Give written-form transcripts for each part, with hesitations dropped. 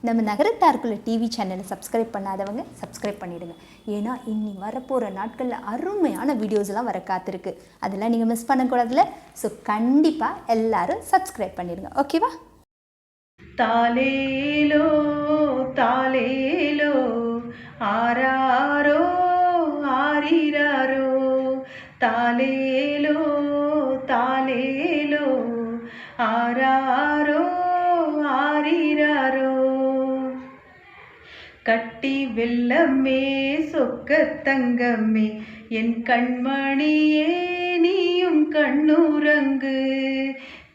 நம்ம நகரத்தாருக்குள்ள டிவி சேனலை சப்ஸ்கிரைப் பண்ணாதவங்க சப்ஸ்கிரைப் பண்ணிவிடுங்க. ஏன்னா இன்னி வரப்போகிற நாட்களில் அருமையான வீடியோஸ்லாம் வர காத்திருக்கு. அதெல்லாம் நீங்கள் மிஸ் பண்ணக்கூடாதுல. ஸோ கண்டிப்பாக எல்லாரும் சப்ஸ்கிரைப் பண்ணிடுங்க. ஓகேவா? தாலேலோ தாலேலோ ஆராரோ ஆரிராரோ தாலேலோ தாலேலோ ஆராரோ ஆரிராரோ கட்டி வெள்ளமே சொக்க தங்கமே என் கண்மணியே நீயும் கண்ணுறங்கு.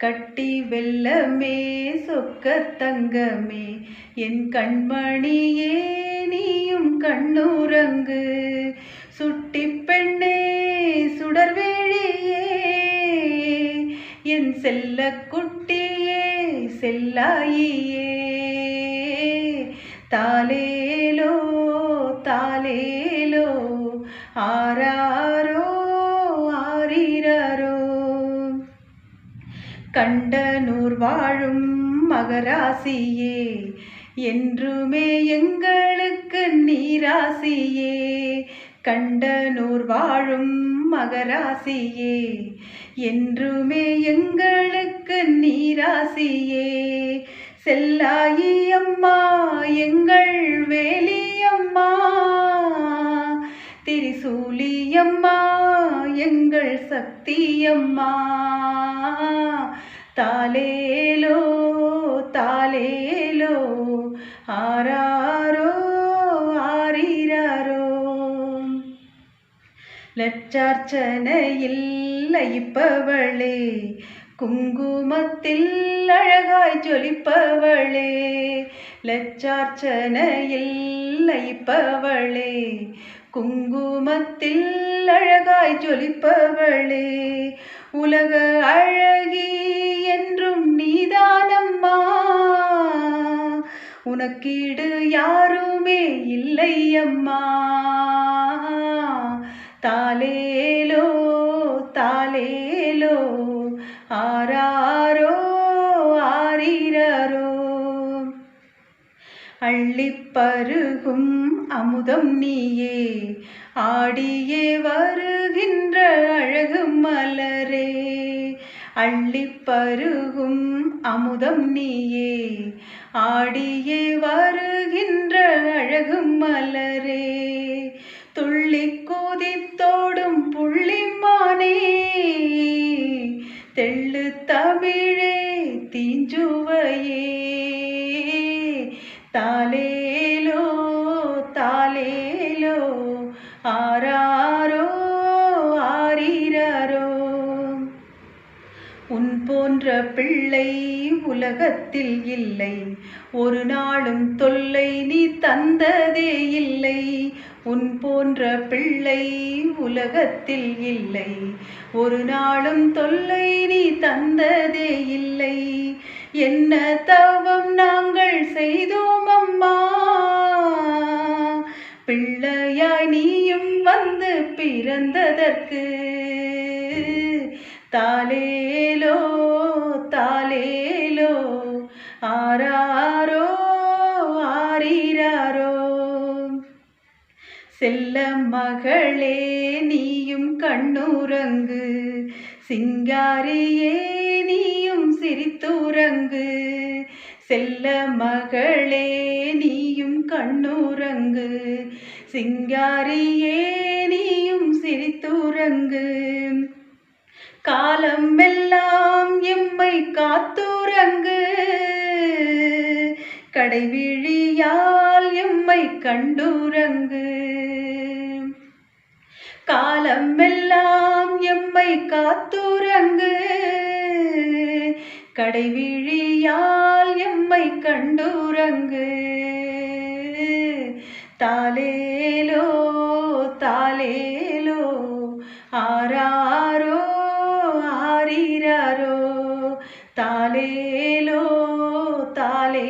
கட்டி வெள்ளமே சொக்க தங்கமே என் கண்மணியே நீயும் கண்ணுறங்கு. சுட்டி பெண்ணே சுடர்வேழியே என் செல்ல குட்டியே செல்லாயியே. தாலேலோ தாலேலோ ஆராரோ ஆரிராரோ கண்டனூர் வாழும் மகராசியே என்றுமே எங்களுக்கு நீராசியே. கண்டனூர் வாழும் மகராசியே என்றுமே எங்களுக்கு நீராசியே. செல்லாயி அம்மா எங்கள் வேலியம்மா திரிசூலியம்மா எங்கள் சக்தியம்மா. தாலேலோ தாலேலோ ஆராரோ ஆரிராரோ லட்சார்ச்சனையில் லயிப்பவளே குங்குமத்தில் அழகாய் ஜொலிப்பவளே. லட்சார்ச்சனையில் லயிப்பவளே குங்குமத்தில் அழகாய் ஜொலிப்பவளே. உலக அழகி என்றும் நீதானம்மா உனக்கீடு யாருமே இல்லை அம்மா. தாலேலோ தாலேலோ ஆராரோ ஆரிராரோ அள்ளிப்பருகும் அமுதம் நீயே ஆடியே வருகின்ற அழகு மலரே. அள்ளிப்பருகும் அமுதம் நீயே ஆடியே வருகின்ற அழகு மலரே. துள்ளி குதித்தோடும் புள்ளிமானே தெள்ளு தமிழே தீஞ்சுவையே. தாலேலோ தாலேலோ ஆராரோ ஆரிராரோ உன் போன்ற பிள்ளை உலகத்தில் இல்லை ஒரு நாளும் தொல்லை நீ தந்ததே இல்லை. உன் போன்ற பிள்ளை உலகத்தில் இல்லை ஒரு நாளும் தொல்லை நீ தந்ததே இல்லை. என்ன தவம் நாங்கள் செய்தோம் அம்மா பிள்ளையாய் நீயும் வந்து பிறந்ததற்கு. தாலேலோ தாலேலோ ஆராரோ ஆரிராரோ செல்ல மகளே நீயும் கண்ணுறங்கு. சிங்காரியே நீயும் சிரித்துறங்கு. செல்ல மகளே நீயும் கண்ணுறங்கு. சிங்காரியே நீயும் சிரித்துறங்கு. காலம் எல்லாம் எம்மை காத்துறங்கு. கடைவிழியால் எம்மை கண்டுறங்கு. காலம் எல்லாம் எம்மை காத்துறங்கு. கடைவிழியால் எம்மை கண்டுறங்கு. தாலேலோ தாலேலோ ஆராரோ ஆரிராரோ தாலேலோ தாலே